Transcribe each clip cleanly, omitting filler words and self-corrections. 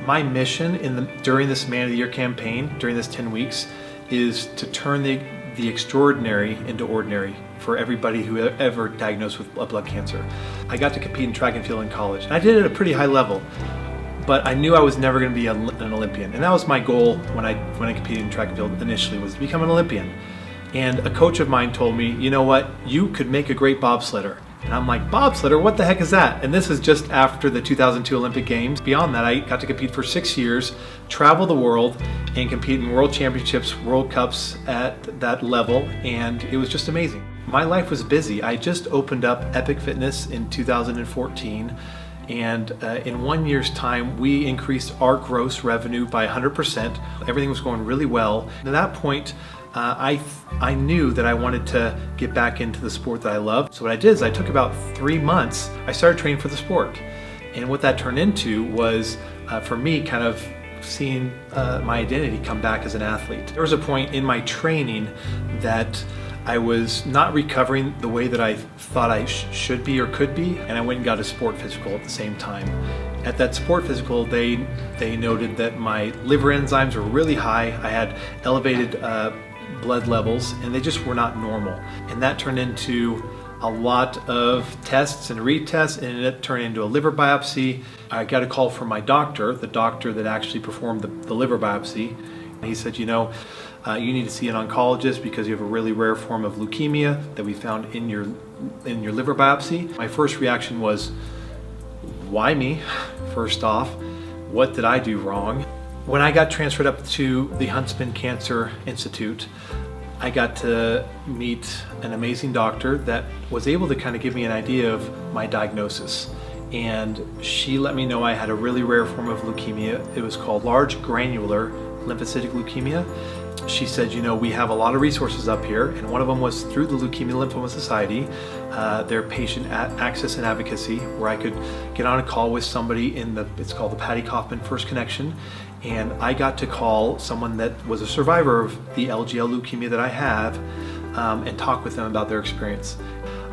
My mission during this Man of the Year campaign, during this 10 weeks, is to turn the extraordinary into ordinary for everybody who ever diagnosed with blood cancer. I got to compete in track and field in college, and I did it at a pretty high level, but I knew I was never going to be an Olympian, and that was my goal when I competed in track and field initially, was to become an Olympian. And a coach of mine told me, you know what, you could make a great bobsledder. And I'm like, bobsledder, what the heck is that? And this is just after the 2002 Olympic Games. Beyond that, I got to compete for 6 years, travel the world, and compete in world championships, world cups at that level, and it was just amazing. My life was busy. I just opened up Epic Fitness in 2014, and in 1 year's time, we increased our gross revenue by 100%. Everything was going really well. And at that point, I knew that I wanted to get back into the sport that I love. So what I did is I took about 3 months, I started training for the sport. And what that turned into was, for me, kind of seeing my identity come back as an athlete. There was a point in my training that I was not recovering the way that I thought I should be or could be, and I went and got a sport physical at the same time. At that sport physical, they noted that my liver enzymes were really high. I had elevated blood levels, and they just were not normal. And that turned into a lot of tests and retests, and it turned into a liver biopsy. I got a call from my doctor, the doctor that actually performed the liver biopsy. He said, you know, you need to see an oncologist because you have a really rare form of leukemia that we found in your liver biopsy. My first reaction was, why me? First off, what did I do wrong? When I got transferred up to the Huntsman Cancer Institute, I got to meet an amazing doctor that was able to kind of give me an idea of my diagnosis. And she let me know I had a really rare form of leukemia. It was called large granular lymphocytic leukemia. She said, you know, we have a lot of resources up here, and one of them was through the Leukemia Lymphoma Society, their patient access and advocacy, where I could get on a call with somebody it's called the Patty Kaufman First Connection, and I got to call someone that was a survivor of the LGL leukemia that I have, and talk with them about their experience.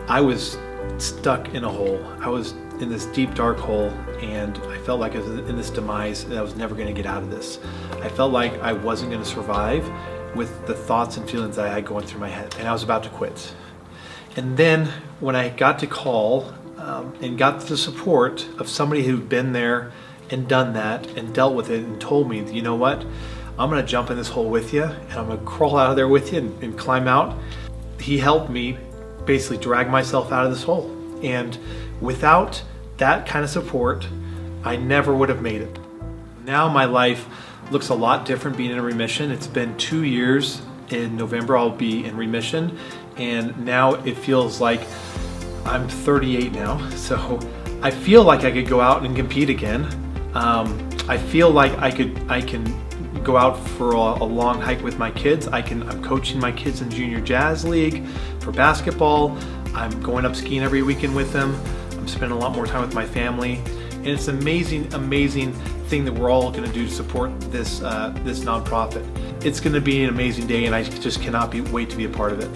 I was stuck in a hole. I was in this deep dark hole, and I felt like I was in this demise and I was never going to get out of this. I felt like I wasn't going to survive with the thoughts and feelings that I had going through my head, and I was about to quit. And then when I got to call and got the support of somebody who'd been there and done that and dealt with it and told me, you know what, I'm going to jump in this hole with you, and I'm going to crawl out of there with you and climb out. He helped me basically drag myself out of this hole. And without that kind of support, I never would have made it. Now my life looks a lot different being in remission. It's been 2 years. In November I'll be in remission, and now it feels like I'm 38 now, so I feel like I could go out and compete again. I feel like I can go out for a long hike with my kids. I'm coaching my kids in Junior Jazz League for basketball. I'm going up skiing every weekend with them. I'm spending a lot more time with my family, and it's an amazing thing that we're all going to do to support this nonprofit. It's going to be an amazing day, and I just cannot wait to be a part of it.